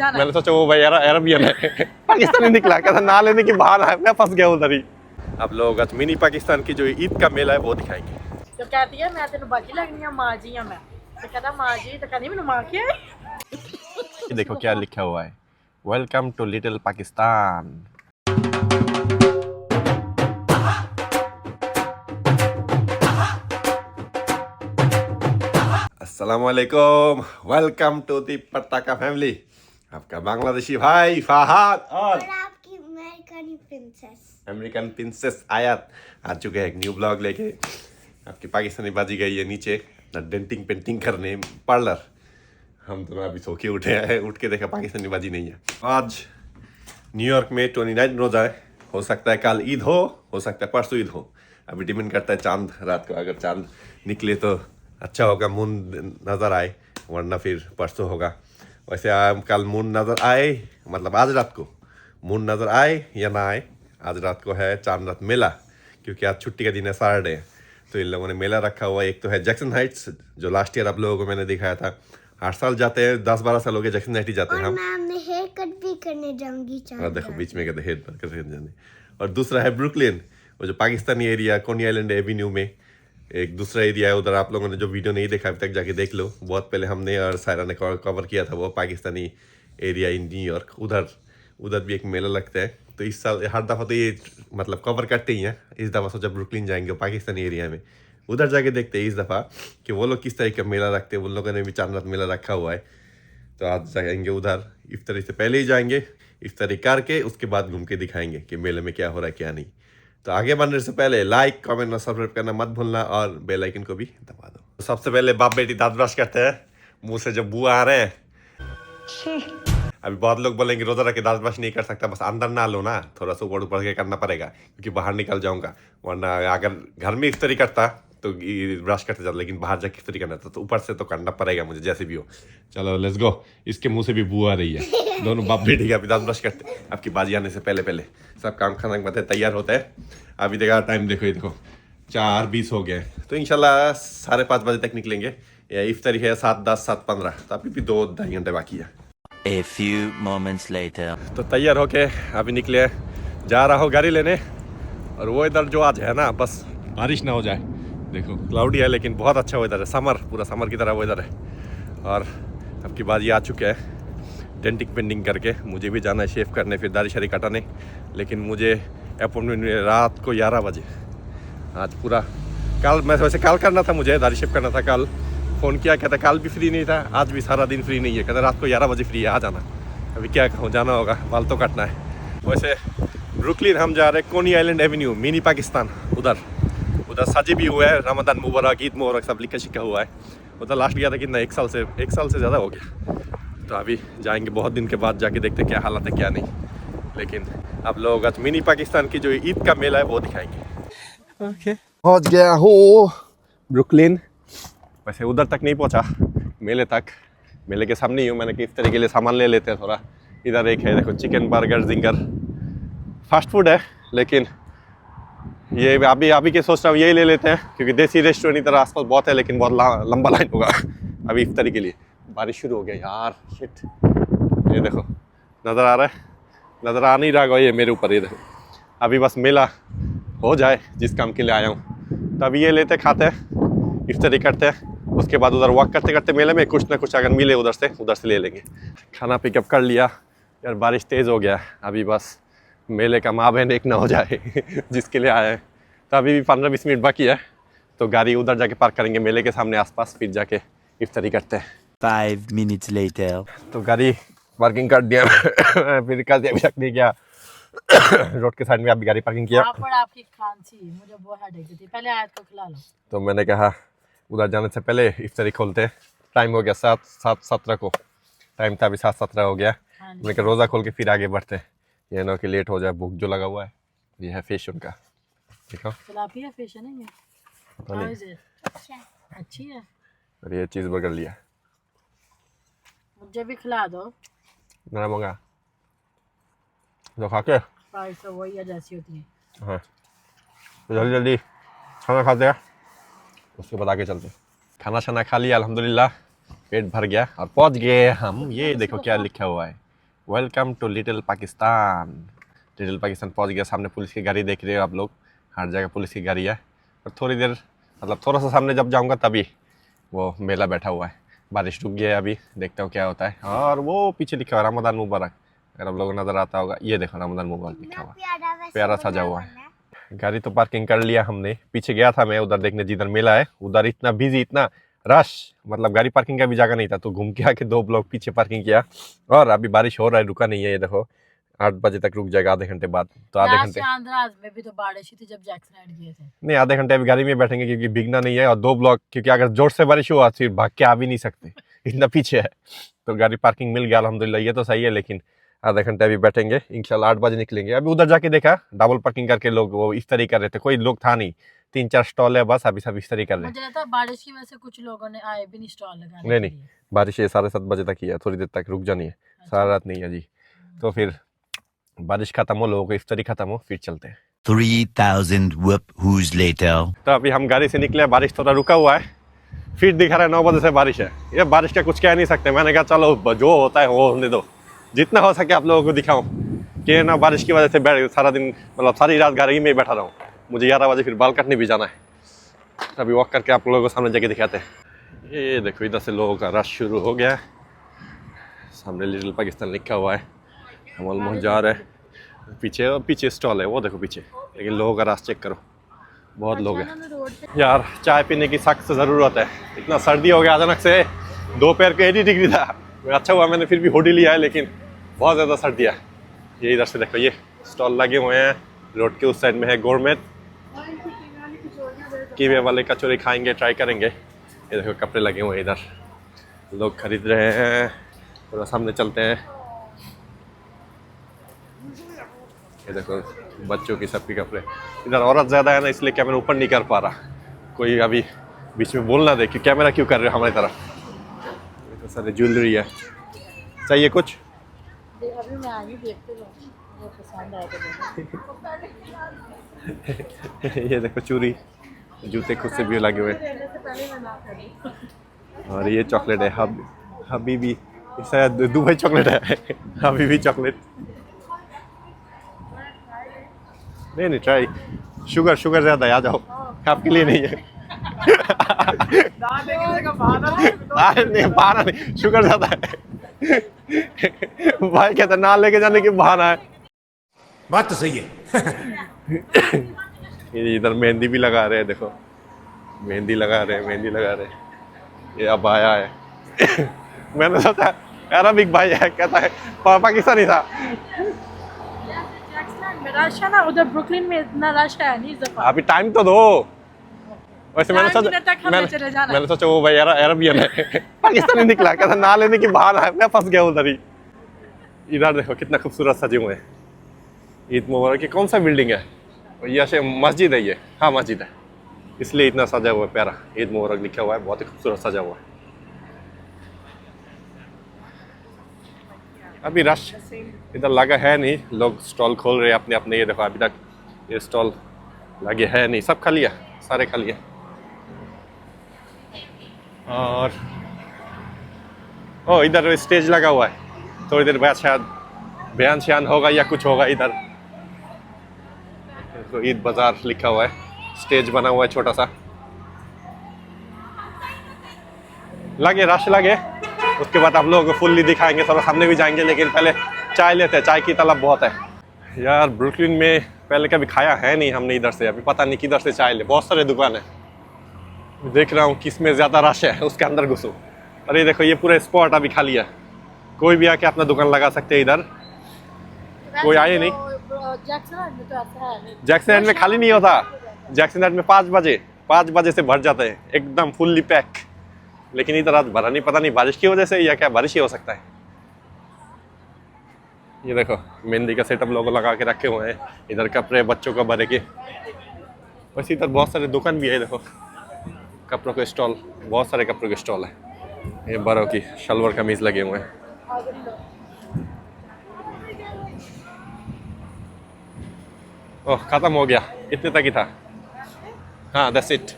मैंने सोचा वो भाई अरबियन है पाकिस्तानी निकला, कहता ना लेने की बहाना है, मैं फंस गया उधर ही। अब लोग आज मिनी पाकिस्तान की जो ईद का मेला है वो दिखाएंगे। तो कहती है मैं तेन बाकी लगनी है माँ जी, मैं तो कहता माँ जी तो कहनी मैंने माँ के देखो क्या लिखा हुआ है, वेलकम टू लिटिल पाकिस्तान। अस्सलाम वालेकुम, वेलकम टू दी पटाखा फैमिली। आपका बांग्लादेशी भाई फहद और आपकी अमेरिकन प्रिंसेस आयत आ चुके हैं एक न्यू ब्लॉग लेके। आपकी पाकिस्तानी बाजी गई है नीचे डेंटिंग पेंटिंग करने पार्लर। हम दोनों अभी सो के उठे हैं, उठ के देखा पाकिस्तानी बाजी नहीं है। आज न्यूयॉर्क में 29 रोजा है, हो सकता है कल ईद हो सकता है परसों ईद हो। अभी डिपेंड करता है चांद रात को, अगर चांद निकले तो अच्छा होगा, मून नज़र आए, वरना फिर परसों होगा। वैसे कल मून नज़र आए, मतलब आज रात को मून नज़र आए या ना आए, आज रात को है चांद रात मेला, क्योंकि आज छुट्टी का दिन है, सैटरडे है। तो इन लोगों ने मेला रखा हुआ है। एक तो है जैक्सन हाइट्स, जो लास्ट ईयर आप लोगों को मैंने दिखाया था। हर साल जाते हैं, 10-12 साल हो गए जैक्सन हाइट ही जाते हैं हम। मैं हेयर कट भी करने जाऊंगी। और देखो बीच में कहते हेड पर जाने। और दूसरा है ब्रुकलिन, वो जो पाकिस्तानी एरिया कोनी आइलैंड एवेन्यू में एक दूसरा एरिया है, उधर आप लोगों ने जो वीडियो नहीं देखा अभी तक जाके देख लो। बहुत पहले हमने और सायरा ने कवर किया था वो पाकिस्तानी एरिया इन न्यूयॉर्क। उधर भी एक मेला लगता है। तो इस साल हर दफ़ा तो ये मतलब कवर करते ही हैं, इस दफ़ा सोचा ब्रुकलिन जाएंगे पाकिस्तानी एरिया में, उधर जाके देखते हैं इस दफ़ा कि वो लोग किस तरह का मेला रखते हैं। उन लोगों ने भी चांद रात मेला रखा हुआ है, तो आज जाएंगे उधर। इफ्तारी से पहले ही जाएंगे, इफ्तारी करके उसके बाद घूम के दिखाएंगे कि मेले में क्या हो रहा है क्या नहीं। तो आगे बढ़ने से पहले लाइक कमेंट और सब्सक्राइब करना मत भूलना, और बेल आइकन को भी दबा दो। तो सबसे पहले बाप बेटी दांत ब्रश करते हैं, मुंह से जो बुआ आ रहे हैं। अभी बहुत लोग बोलेंगे रोजा रख के दांत ब्रश नहीं कर सकता, बस अंदर ना लो ना, थोड़ा सा ऊपर ऊपर के करना पड़ेगा, क्योंकि बाहर निकल जाऊंगा। वरना अगर घर में इफ्तारी करता तो ब्रश करते जाता, लेकिन बाहर जाके इफ्तारी करना था तो ऊपर से तो करना पड़ेगा मुझे, जैसे भी हो। चलो लेट्स गो। इसके मुंह से भी बू आ रही है। दोनों बाप बेटी का अभी दांत ब्रश करते आपकी बाजी आने से पहले सब काम खाना के तैयार होता है। अभी देखा टाइम, देखो ये देखो 4:20 हो गए। तो इंशाल्लाह 5:30 बजे तक निकलेंगे। इफ्तारी है 7:10 7:15, तो अभी भी 2-2.5 घंटे बाकी है। A few moments later. तो तैयार होके अभी निकले, जा रहा हूँ गाड़ी लेने। और वो इधर जो आज है ना, बस बारिश ना हो जाए। देखो क्लाउडी है लेकिन बहुत अच्छा वेदर है, समर, पूरा समर की तरह वेदर है। और अब की बाजी आ चुके हैं डेंटिंग पेंटिंग करके। मुझे भी जाना है शेव करने, फिर दाढ़ी शाड़ी कटाने, लेकिन मुझे अपॉइंटमेंट मिले रात को 11 बजे। आज पूरा कल मैं वैसे कल करना था, मुझे दाढ़ी शेव करना था कल। फ़ोन किया, कहता कल भी फ्री नहीं था, आज भी सारा दिन फ्री नहीं है, कहता रात को 11 बजे फ्री है, आ जाना। अभी क्या कहूँ, जाना होगा, बाल तो काटना है। वैसे ब्रुकलिन हम जा रहे हैं, कोनी आइलैंड एवेन्यू मिनी पाकिस्तान। उधर सजे भी हुआ है, रमज़ान मुबारक, ईद मुबारक सब लिखा शिखा हुआ है। उधर लास्ट गया था कितना, 1 साल से ज़्यादा हो गया। तो अभी जाएंगे बहुत दिन के बाद, जाके देखते क्या हालत है क्या नहीं। लेकिन आप लोग आज मिनी पाकिस्तान की जो ईद का मेला है वो दिखाएंगे। ओके, पहुँच गया हूँ ब्रुकलिन। वैसे उधर तक नहीं पहुँचा, मेले तक। मेले के सामने ही हूँ मैंने कि इस तरीके के लिए सामान ले लेते हैं थोड़ा। इधर एक है देखो chicken burger ginger, fast food है, लेकिन ये अभी के सोच रहा हूँ यही ले लेते हैं, क्योंकि देसी रेस्टोरेंट इधर आसपास बहुत है, लेकिन बहुत लंबा लाइन होगा अभी इफ्तारी के लिए। बारिश शुरू हो गया यार, शिट। ये देखो नज़र आ रहा है, नज़र आ नहीं रहा ये मेरे ऊपर। ये देखो अभी बस मेला हो जाए जिस काम के लिए आया हूँ, तो अभी ये लेते खाते हैं, इफ्तारी करते हैं, उसके बाद उधर वॉक करते करते मेले में कुछ ना कुछ अगर मिले उधर से ले लेंगे। खाना पिकअप कर लिया यार, बारिश तेज़ हो गया। अभी बस मेले का माँ बहन एक ना हो जाए जिसके लिए आए हैं। तो अभी भी 15-20 मिनट बाकी है, तो गाड़ी उधर जाके पार्क करेंगे मेले के सामने आसपास, फिर जाके इफ्तारी करते हैं। 5 minutes later. तो गाड़ी पार्किंग कर दिया फिर कर दिया, अभी तक नहीं किया रोड के साइड में अभी गाड़ी पार्किंग किया। आपकी खांसी मुझे बहुत हेडेक देती है, पहले आयत को खिला लो। तो मैंने कहा उधर जाने से पहले इफ्तारी खोलते। टाइम हो गया 7:17 को, टाइम था, अभी 7:17 हो गया। मैंने कहा रोज़ा खोल के फिर आगे बढ़ते, ये ना कि लेट हो जाए। भूख जो लगा हुआ है, ये है फिश उनका, देखो तिलापिया फिश है ना, ये अच्छी है। और ये चीज़ बर्गर लिया, मुझे भी खिला दो। मेरा मंगा तो खा के। प्राइस तो वही है जैसी होती है। हाँ, तो जल्दी खाना खाते हैं, उसके बाद आगे चलते। खाना शाना खा लिया अल्हम्दुलिल्लाह, पेट भर गया और पहुंच गए हम। ये देखो क्या लिखा हुआ है, welcome to little Pakistan. Little Pakistan पहुंच गया। सामने पुलिस की गाड़ी देख रहे हो आप लोग, हर जगह पुलिस की गाड़ी है। और थोड़ी देर मतलब थोड़ा सा सामने जब जाऊंगा तभी वो मेला बैठा हुआ है। बारिश रुक गया है अभी, देखता हूँ क्या होता है। और वो पीछे लिखा हुआ रमज़ान मुबारक, अगर आप लोगों को नज़र आता होगा। ये देखो रमज़ान मुबारक लिखा हुआ, प्यारा सजा हुआ है। गाड़ी तो पार्किंग कर लिया हमने। पीछे गया था मैं उधर देखने, जिधर मेला है उधर इतना बिजी, इतना रश, मतलब गाड़ी पार्किंग का भी जगह नहीं था। तो घूम के आके 2 ब्लॉक पीछे पार्किंग किया। और अभी बारिश हो रहा है, रुका नहीं है। ये देखो 8 बजे तक रुक जाएगा, आधे घंटे बाद। तो आधे घंटे में भी तो बारिश थी जब जैक्सन ऐड किए थे। नहीं, आधे घंटे अभी गाड़ी में बैठेंगे क्योंकि भीगना नहीं है। और 2 ब्लॉक, क्योंकि अगर जोर से बारिश हुआ फिर भाग के आ भी नहीं सकते, इतना पीछे है। तो गाड़ी पार्किंग मिल गया अल्हम्दुलिल्लाह, ये तो सही है। लेकिन आधा घंटे अभी बैठेंगे, इंशाल्लाह 8 बजे निकलेंगे। अभी उधर जाके देखा डबल पार्किंग करके लोग वो इफ्तारी कर रहे थे, कोई लोग था नहीं, 3-4 स्टॉल है बस, अभी सब इफ्तारी कर रहे हैं। मुझे लगता है बारिश की वजह से कुछ लोगों ने आए भी नहीं स्टॉल लगाने। नहीं नहीं, बारिश ये 7:30 बजे तक ही है, थोड़ी देर तक रुक जानी है, सारा रात नहीं है जी। तो फिर बारिश खत्म हो, लोगों को इफ्तारी खत्म हो, फिर चलते हैं। 3,000 whoos later. तो अभी हम गाड़ी से निकले, बारिश थोड़ा रुका हुआ है, फिर दिखा रहा है 9 बजे से बारिश है। ये बारिश का कुछ कह नहीं सकते। मैंने कहा चलो जो होता है वो होने दो, जितना हो सके आप लोगों को दिखाऊं कि ना बारिश की वजह से बैठ सारा दिन, मतलब सारी रात गाड़ी में ही बैठा रहा हूँ। मुझे 11 बजे फिर बाल काटने भी जाना है। अभी वॉक करके आप लोगों को सामने जगह दिखाते हैं। ये देखो इधर से लोगों का रश शुरू हो गया है। सामने लिटिल पाकिस्तान लिखा हुआ है, हम ऑलमोस्ट जा रहे हैं। पीछे स्टॉल है वो देखो पीछे, लेकिन लोगों का रास्ता चेक करो, बहुत लोग हैं यार। चाय पीने की सख्त ज़रूरत है, इतना सर्दी हो गया अचानक से। दोपहर को 80 डिग्री था। अच्छा हुआ मैंने फिर भी हुडी लिया है, लेकिन बहुत ज़्यादा सर्दी है। ये इधर से देखो, ये स्टॉल लगे हुए हैं। रोड के उस साइड में है गोरमेट, कीवे वाले कचौरी खाएंगे, ट्राई करेंगे। ये देखो कपड़े लगे हुए हैं इधर, लोग खरीद रहे हैं। थोड़ा सामने चलते हैं। ये देखो बच्चों की सबके कपड़े। इधर औरत ज़्यादा है ना, इसलिए कैमरा ऊपर नहीं कर पा रहा। कोई अभी बीच में बोल ना दे कि कैमरा क्यों कर रहे हो हमारी तरफ। तो सारे ज्वेलरी है। चाहिए कुछ? अभी मैं आई देखते वो पसंद आएगा। ये देखो चूड़ी, जूते खुद से भी लगे हुए। और ये चॉकलेट है हबीबी, शायद दुबई चॉकलेट है। हबीबी चॉकलेट। नहीं ट्राई। शुगर ज़्यादा है, आ जाओ, आपके लिए नहीं है। नहीं बहाना नहीं, शुगर ज़्यादा है। भाई कहता ना लेके जाने की बहाना है। बात तो सही है। ये इधर मेहंदी भी लगा रहे हैं, देखो मेहंदी लगा रहे। ये अब आया है। मैंने सोचा अरबिक भाई है, कहता है पाकिस्तानी था। रश है ना उधर, ब्रुकलिन में इतना रश है नहीं इस दफा। अभी टाइम तो दो। वैसे मैंने सोचा वो भाई अरबियन है, पाकिस्तानी निकला, कहता ना लेने की बहाना है। मैं फंस गया उधर ही। इधर देखो कितना खूबसूरत सजे हुए हैं। ईद मुबारक की कौन सा बिल्डिंग है? ये ऐसे मस्जिद है ये, हाँ मस्जिद है, इसलिए इतना सजा हुआ है प्यारा। ईद मुबारक लिखा हुआ है, बहुत ही खूबसूरत सजा हुआ है। अभी रश इधर लगा है नहीं, लोग स्टॉल खोल रहे हैं अपने अपने। ये देखो अभी तक ये स्टॉल लगे है नहीं, सब खाली है, सारे खाली है। और ओ इधर स्टेज लगा हुआ है, थोड़ी देर बाद शायद बयान शयान होगा या कुछ होगा इधर। तो ईद बाजार लिखा हुआ है, स्टेज बना हुआ है छोटा सा। लगे रश लगे, उसके बाद आप लोगों को फुल्ली दिखाएंगे, थोड़ा सामने भी जाएंगे। लेकिन पहले चाय लेते हैं, चाय की तलब बहुत है यार। ब्रुकलिन में पहले कभी खाया है नहीं हमने इधर से, अभी पता नहीं किधर से चाय ले। बहुत सारे दुकान है, देख रहा हूँ किस में ज़्यादा रश है उसके अंदर घुसो। अरे देखो ये पूरा स्पॉट अभी खाली है, कोई भी आके अपना दुकान लगा सकते हैं इधर। कोई आए नहीं। जैक्सन एंड में खाली नहीं होता। जैक्सन एंड में 5 बजे से भर जाते हैं, एकदम फुल्ली पैक। लेकिन इधर आज भरा नहीं, पता नहीं बारिश की वजह से या क्या, बारिश ही हो सकता है। ये देखो मेहंदी का सेटअप लोगों लगा के रखे हुए हैं। इधर कपड़े बच्चों को भरे के। वैसे इधर बहुत सारे दुकान भी है, देखो कपड़ों के स्टॉल, बहुत सारे कपड़ों के स्टॉल है। ये बड़ों की शलवार कमीज लगे हुए हैं। ओह खत्म हो गया, इतने तक ही था। हाँ दैट्स इट,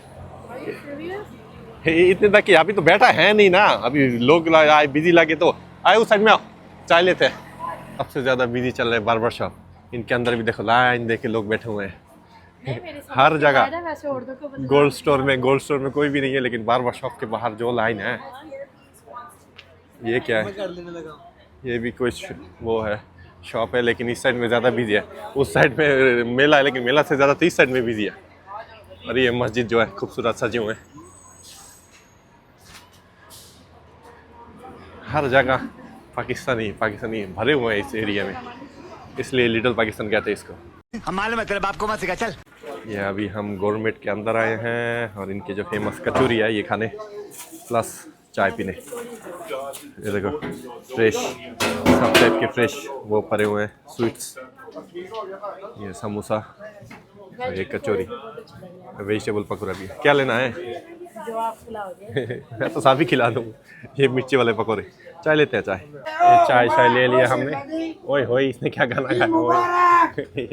इतने तक ही। अभी तो बैठा है नहीं ना, अभी लोग आए बिजी लगे तो आए उस साइड में आओ, चाय लेते हैं। सबसे ज़्यादा बिजी चल रहे हैं बार्बर शॉप। इनके अंदर भी देखो लाइन देखे लोग बैठे हुए हैं नहीं, मेरी समझ हर में जगह। आया था, वैसे औरतों को बता- गोल्ड स्टोर में कोई भी नहीं है, लेकिन बार्बर शॉप के बाहर जो लाइन है। ये क्या है? ये भी कुछ वो है शॉप है, लेकिन इस साइड में ज़्यादा बिजी है। उस साइड में मेला है, लेकिन मेला से ज़्यादा तो इस साइड में बिजी है। और ये मस्जिद जो है खूबसूरत सजे हुए हैं। हर जगह पाकिस्तानी भरे हुए हैं इस एरिया में, इसलिए लिटिल पाकिस्तान कहते हैं इसको। हम मालूम है तेरे बाप को मत सिखा चल। ये अभी हम गवर्नमेंट के अंदर आए हैं और इनके जो फेमस कचौरी है ये खाने प्लस चाय पीने। ये देखो फ्रेश सब टाइप के फ्रेश वो पड़े हुए हैं स्वीट्स। ये समोसा और ये कचौरी, वेजिटेबल पकौड़ा भी है। क्या लेना है? जो आप खिलाओगे। मैं तो साथ ही खिला दूँ। ये मिर्ची वाले पकौड़े। चाय लेते हैं चाय। ये चाय ले लिया हमने। ओए होए इसने क्या गाना गाया? ओए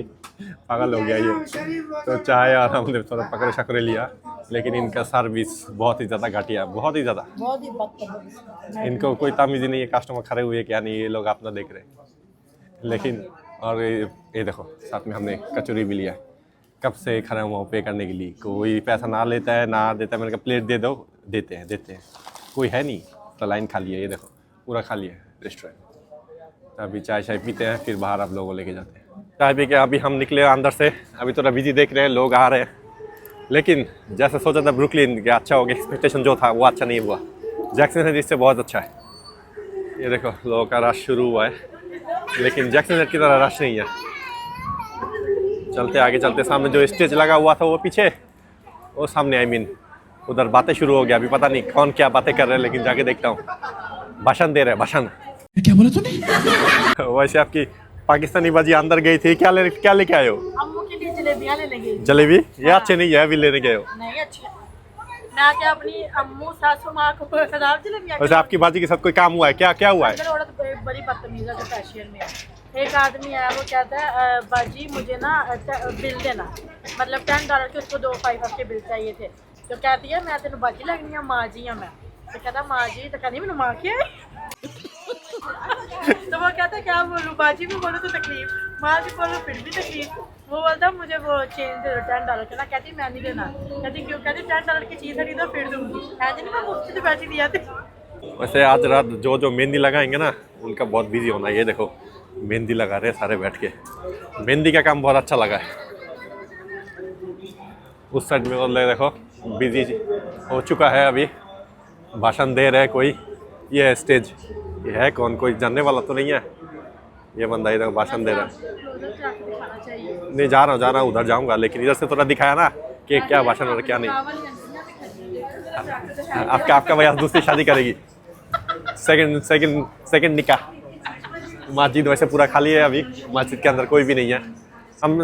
पागल हो गया ये। तो चाय और हमने थोड़ा पकौड़े शकौड़े लिया, लेकिन इनका सर्विस बहुत ही ज़्यादा घटिया, बहुत ही ज़्यादा। बहुत ही बदतमीज। इनको कोई तमीज़ नहीं है कस्टमर खड़े हुए क्या नहीं, ये लोग अपना देख रहे हैं। लेकिन और ये देखो साथ में हमने कचौरी भी लिया। कब से खड़ा हुआ पे करने के लिए, कोई पैसा ना लेता है ना देता है। मैंने कहा प्लेट दे दो, देते हैं कोई है नहीं, तो लाइन खाली है। ये देखो पूरा खाली है रेस्टोरेंट। तो अभी चाय पीते हैं, फिर बाहर आप लोगों को लेके जाते हैं। चाय पी के अभी हम निकले अंदर से। अभी थोड़ा बिजी देख रहे हैं, लोग आ रहे हैं, लेकिन जैसे सोचा था ब्रुकलिन के अच्छा हो गया, एक्सपेक्टेशन जो था वो अच्छा नहीं हुआ। जैक्सन है जिससे बहुत अच्छा है। ये देखो लोगों का रश शुरू हुआ है, लेकिन जैक्सन की तरह रश नहीं है। चलते आगे चलते, सामने जो स्टेज लगा हुआ था वो पीछे, वो सामने उधर बातें शुरू हो गया। अभी पता नहीं कौन क्या बातें कर रहे हैं, लेकिन जाके देखता हूँ। भाषण दे रहे हैं, भाषण। क्या बोला तूने? वैसे आपकी पाकिस्तानी बाजी अंदर गई थी, क्या लेके आए हो? अम्मू के लिए जलेबियाँ लेने गई। जलेबी? ये अच्छे नहीं है, भी लेने गए हो? नहीं अच्छी। मैं क्या अपनी अम्मू सासू माँ को खराब जलेबियाँ। वैसे आपकी बाजी के साथ कोई काम हुआ है? क्या हुआ है? अंदर औरत बड़ी बदतमीज है जो फैशन में है। एक आदमी आया, वो कहता है बाजी मुझे ना बिल देना, मतलब $10 के, उसको 2 5 के बिल चाहिए थे। तो कहती है मैं तेन बाजी लगनी है, माँ जी है मैं। तो कहता माँ जी, तो कहती मैंने माँ के तो वो कहता क्या बोलूँ, बाजी भी बोलो तो तकलीफ, माँ जी बोलो फिर भी तकलीफ। वो बोलता मुझे वो चेंज दे दो $10 का। ना कहती मैं नहीं देना। कहती क्यों? कहती $10 की चीज़ खरीदो फिर दूंगी। ऐसे नहीं मैं मुफ्त से बैठी दिया थे। वैसे आज रात जो मेहंदी लगाएंगे ना, उनका बहुत बिजी होना है। ये देखो मेहंदी लगा रहे हैं सारे बैठ के। मेहंदी का काम बहुत अच्छा लगा है। उस साइड में और देखो बिजी हो चुका है, अभी भाषण दे रहे हैं कोई। ये है स्टेज। ये है कौन? कोई जानने वाला तो नहीं है। ये बंदा इधर भाषण दे रहा है। नहीं जा रहा हूँ उधर जाऊँगा, लेकिन इधर से थोड़ा दिखाया ना कि क्या भाषण और क्या नहीं। आपका भैया दूसरी शादी करेगी, सेकंड निकाह। मस्जिद वैसे पूरा खाली है, अभी मस्जिद के अंदर कोई भी नहीं है।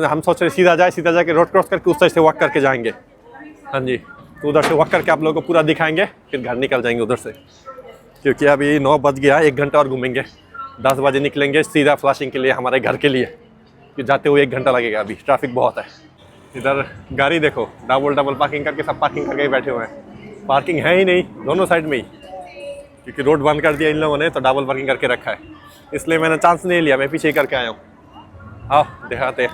हम सोच रहे सीधा जाके रोड क्रॉस करके उस साइड से वॉक करके जाएंगे। हाँ जी, तो उधर से वॉक करके आप लोगों को पूरा दिखाएंगे, फिर घर निकल जाएंगे उधर से। क्योंकि अभी 9 बज गया, 1 घंटा और घूमेंगे। 10 बजे निकलेंगे सीधा फ्लशिंग के लिए, हमारे घर के लिए। कि जाते हुए 1 घंटा लगेगा, अभी ट्रैफिक बहुत है। इधर गाड़ी देखो डबल पार्किंग करके सब पार्किंग करके बैठे हुए हैं। पार्किंग है ही नहीं दोनों साइड में ही, क्योंकि रोड बंद कर दिया इन लोगों ने, तो डबल पार्किंग करके रखा है। इसलिए मैंने चांस नहीं लिया, मैं पीछे ही करके आया हूँ। आओ दिखाते हैं।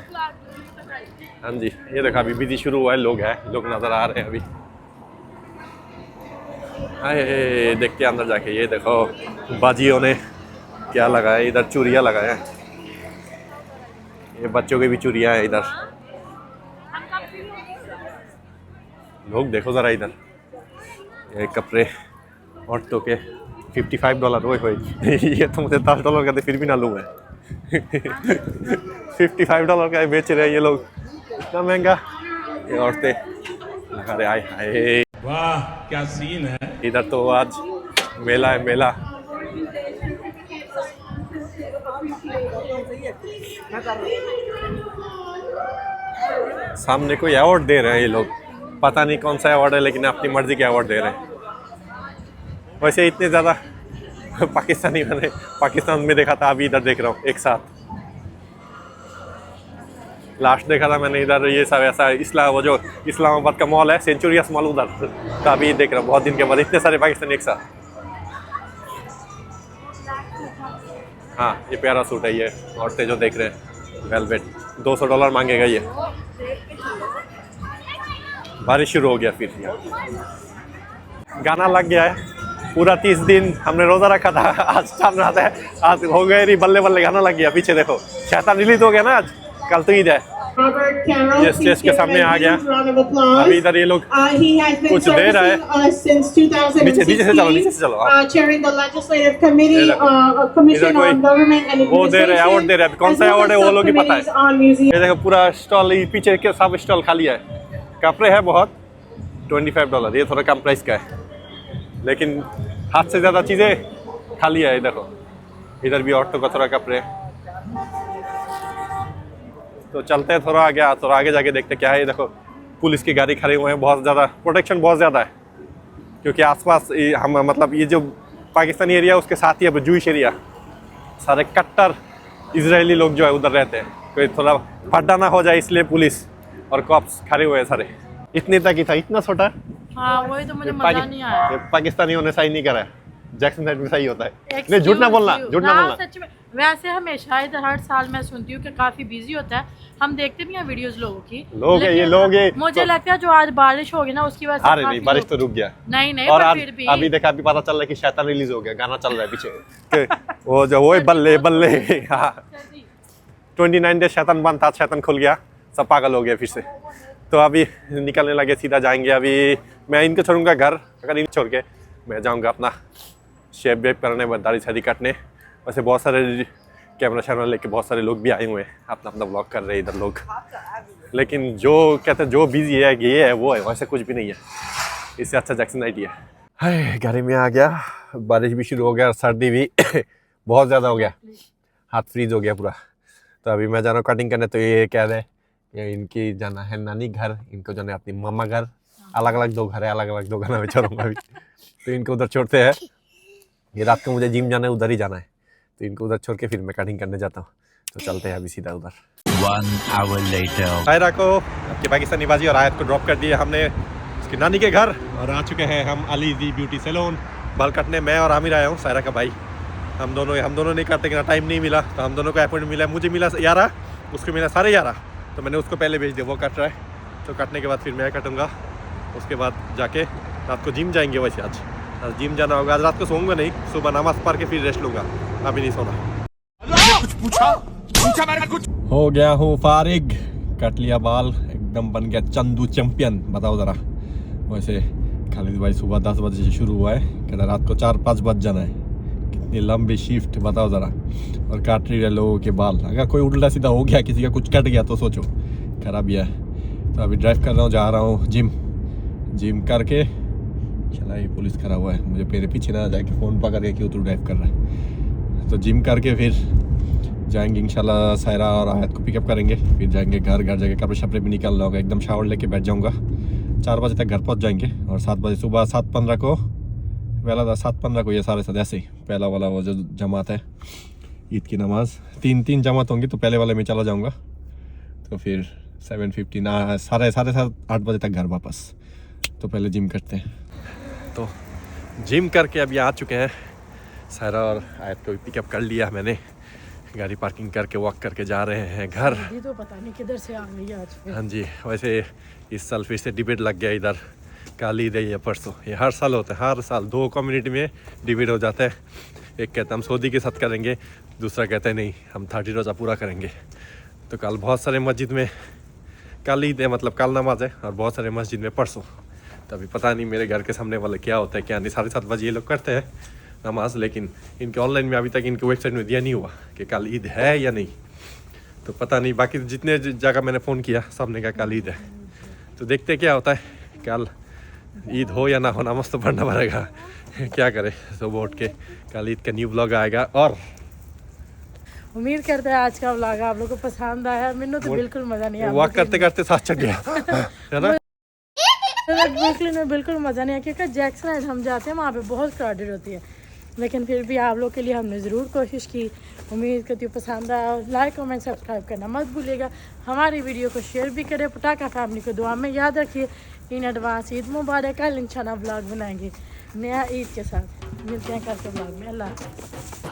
हाँ जी, ये देखो अभी बिजी शुरू हुआ है, लोग नज़र आ रहे हैं अभी। आए देखते अंदर जाके। ये देखो बाजियों ने क्या लगाया, इधर चूड़ियाँ लगाया है। ये बच्चों की भी चूड़ियाँ हैं इधर। लोग देखो ज़रा इधर, ये कपड़े औरतों के $55। ओए ये तो मुझे $10 का, फिर भी ना लूँ मैं। $55 का बेच रहे हैं ये लोग, इतना महंगा। ये औरतें लगा रहे, आए हाय वाह क्या सीन है। इधर तो आज मेला है, मेला। सामने कोई अवार्ड दे रहे हैं ये लोग, पता नहीं कौन सा अवार्ड है, लेकिन अपनी मर्जी के अवार्ड दे रहे हैं। वैसे इतने ज़्यादा पाकिस्तानी मैंने पाकिस्तान में देखा था, अभी इधर देख रहा हूँ एक साथ। लास्ट देखा था मैंने इधर, ये सब ऐसा वो जो इस्लामाबाद का मॉल है, सेंचुरियस मॉल, उधर तो अभी देख रहा हूँ बहुत दिन के बाद इतने सारे पाकिस्तानी एक साथ। हाँ ये प्यारा सूट है, ये औरतें जो देख रहे हैं वेलवेट, $200 मांगेगा ये। बारिश शुरू हो गया फिर, गाना लग गया है। पूरा 30 दिन हमने रोजा रखा था, आज चांद रात है, आज हो गए नहीं, बल्ले बल्ले गाना लग गया। पीछे देखो शैतान रिलीज हो गया ना, आज कल तो ईद है। ये स्टेज के सामने आ गया, अभी इधर ये लोग कुछ दे रहा है। नीचे से चलो, नीचे से चलो आप। इधर कोई वो दे रहे हैं, अवार्ड दे रहे हैं, कौन सा अवार्ड है वो लोग ही पता है। ये देखो पूरा स्टॉल, पीछे के सब स्टॉल खाली है। कपड़े है बहुत, $25, ये थोड़ा कम प्राइस का है, लेकिन हाथ से ज़्यादा चीज़ें खाली है। देखो इधर भी औरतों का थोड़ा कपड़े। तो चलते हैं थोड़ा आगे जाके देखते क्या है। ये देखो पुलिस की गाड़ी खड़े हुए हैं, बहुत ज़्यादा प्रोटेक्शन बहुत ज़्यादा है, क्योंकि आसपास हम मतलब ये जो पाकिस्तानी एरिया उसके साथ ही है जूइश एरिया, सारे कट्टर इजरायली लोग जो है उधर रहते हैं। कोई थोड़ा फड्डा ना हो जाए इसलिए पुलिस और कॉप्स खड़े हुए हैं सारे। इतने तक ही था, इतना छोटा। हाँ वही तो मुझे मजा नहीं आया। पाकिस्तानियों ने सही नहीं करा है, जैक्सन साइड में सही होता है। नहीं झूठ ना बोलना, झूठ ना बोलना। सच में वैसे हमेशा इधर हर साल मैं सुनती हूँ कि काफी बिजी होता है, हम देखते भी हैं वीडियोस लोगों की। लोग है ये लोग है। मुझे लगता है जो आज बारिश होगी ना उसकी वजह से। अरे नहीं, बारिश तो रुक गया। नहीं और पर फिर भी अभी देखा, अभी पता चल रहा है कि शैतान रिलीज हो गया, गाना चल रहा है पीछे वो जो वो बल्ले बल्ले। हाँ 29 डेज शैतान बंद था, शैतान खुल गया, सब पागल हो गया फिर से। तो अभी निकलने लगे, सीधा जाएंगे। अभी मैं इनको छोड़ूंगा घर, अगर इन छोड़ के मैं जाऊंगा अपना शेप वेप करने, दाढ़ी शादी काटने। वैसे बहुत सारे कैमरा शैमरा लेके बहुत सारे लोग भी आए हुए हैं, अपना अपना ब्लॉग कर रहे हैं इधर लोग। लेकिन जो कहते हैं जो बिजी है ये है वो है, वैसे कुछ भी नहीं है। इससे अच्छा जैक्सन नाइट ही है। हाय गाड़ी में आ गया, बारिश भी शुरू हो गया और सर्दी भी बहुत ज़्यादा हो गया, हाथ फ्रीज हो गया पूरा। तो अभी मैं जा रहा हूँ कटिंग करने। तो ये कह रहे ये इनकी जाना है नानी घर, इनको जाना है अपनी मामा घर। अलग अलग दो घर है, अलग अलग दो घर में छोड़ूंगा अभी। तो इनको उधर छोड़ते हैं। ये रात को मुझे जिम जाना है, उधर ही जाना है, तो इनको उधर छोड़ के फिर मैं कटिंग करने जाता हूँ। तो चलते हैं अभी सीधा उधर। 1 hour later. सायरा को आपके पाकिस्तानी बाजी और आयत को ड्रॉप कर दिया हमने उसकी नानी के घर, और आ चुके हैं हम अली दी ब्यूटी सैलून बाल काटने। मैं और आमिर आया हूँ, सायरा का भाई। हम दोनों नहीं काटते कि टाइम नहीं मिला, तो हम दोनों को अपॉइंटमेंट मिला। मुझे मिला 11, उसको मिला 11:30। तो मैंने उसको पहले भेज दिया, वो काट रहा है। तो काटने के बाद फिर मैं काटूँगा, उसके बाद जाके रात को जिम जाएंगे। वैसे आज जिम जाना होगा, आज रात को सोऊंगा नहीं, सुबह नमाज पढ़ के फिर रेस्ट लूँगा, अभी नहीं सोना। कुछ पूछा मैंने कुछ। हो गया हूँ फारिग, काट लिया बाल, एकदम बन गया चंदू चैंपियन। बताओ ज़रा। वैसे खालिद भाई सुबह 10 बजे से शुरू हुआ है, कहता रात को 4-5 बज जाना है। कितनी लंबी शिफ्ट बताओ ज़रा, और काट रही है लोगों के बाल। अगर कोई उल्टा सीधा हो गया, किसी का कुछ कट गया तो सोचो खराब ही है। तो अभी ड्राइव कर रहा हूँ, जा रहा हूँ जिम करके। चला ये पुलिस खड़ा हुआ है, मुझे मेरे पीछे ना जाके फ़ोन पकड़ के क्यों तू ड्राइव कर रहा है। तो जिम करके फिर जाएंगे इंशाल्लाह, सायरा और आयत को पिकअप करेंगे, फिर जाएंगे घर जाके कपड़े शपड़े भी निकाल रहा होगा, एकदम शावर लेके बैठ जाऊंगा। 4 बजे तक घर पहुंच जाएंगे, और 7 बजे सुबह 7:15 को पहला था, 7:15 को ये सारे साथ ऐसे ही पहला वाला वो जो जमात है ईद की नमाज, 3 जमात होंगी, तो पहले वाले में चला जाऊँगा। तो फिर 7:15 साढ़े 7 8 बजे तक घर वापस। तो पहले जिम करते हैं। तो जिम करके अभी आ चुके हैं, सायरा और आयत को भी पिकअप कर लिया मैंने, गाड़ी पार्किंग करके वॉक करके जा रहे हैं घर। ये तो पता नहीं किधर से आ गई आज फिर। हाँ जी, वैसे इस साल फिर से डिबेट लग गया इधर, कल ईद है या परसों। ये हर साल होता है, हर साल 2 कम्युनिटी में डिबेट हो जाता है। एक कहता है हम सऊदी के साथ करेंगे, दूसरा कहता है नहीं हम 30 रोज़ा पूरा करेंगे। तो कल बहुत सारे मस्जिद में कल ईद है, मतलब कल नमाज है, और बहुत सारे मस्जिद में परसों। तो अभी पता नहीं मेरे घर के सामने वाले क्या होता है क्या नहीं। 7:30 बजे ये लोग करते हैं नमाज, लेकिन इनके ऑनलाइन में अभी तक इनके वेबसाइट में दिया नहीं हुआ कि कल ईद है या नहीं। तो पता नहीं, बाकी जितने जगह मैंने फ़ोन किया सब ने कहा कल ईद है। तो देखते क्या होता है, कल ईद हो या ना हो, नमाज तो पढ़ना पड़ेगा। क्या करें, सुबह उठ के कल ईद का न्यू ब्लॉग आएगा। और उम्मीद करते हैं आज का व्लॉग आप लोगों को पसंद आया। मैंने तो बिल्कुल मज़ा नहीं आया, वॉक करते करते साथ चढ़ गया है ना। बिल्कुल मज़ा नहीं आया, क्योंकि जैक्सन नाइट हम जाते हैं वहाँ पे बहुत क्राउडेड होती है, लेकिन फिर भी आप लोग के लिए हमने ज़रूर कोशिश की। उम्मीद करती हूँ पसंद आया। लाइक कमेंट सब्सक्राइब करना मत भूलिएगा, हमारी वीडियो को शेयर भी करें। पटाखा फैमिली को दुआ में याद रखिए। इन एडवांस ईद मुबारक। कल इंशाल्लाह व्लॉग बनाएंगे नया ईद के साथ। मिलते हैं कल के व्लॉग में। अल्लाह हाफ़िज़।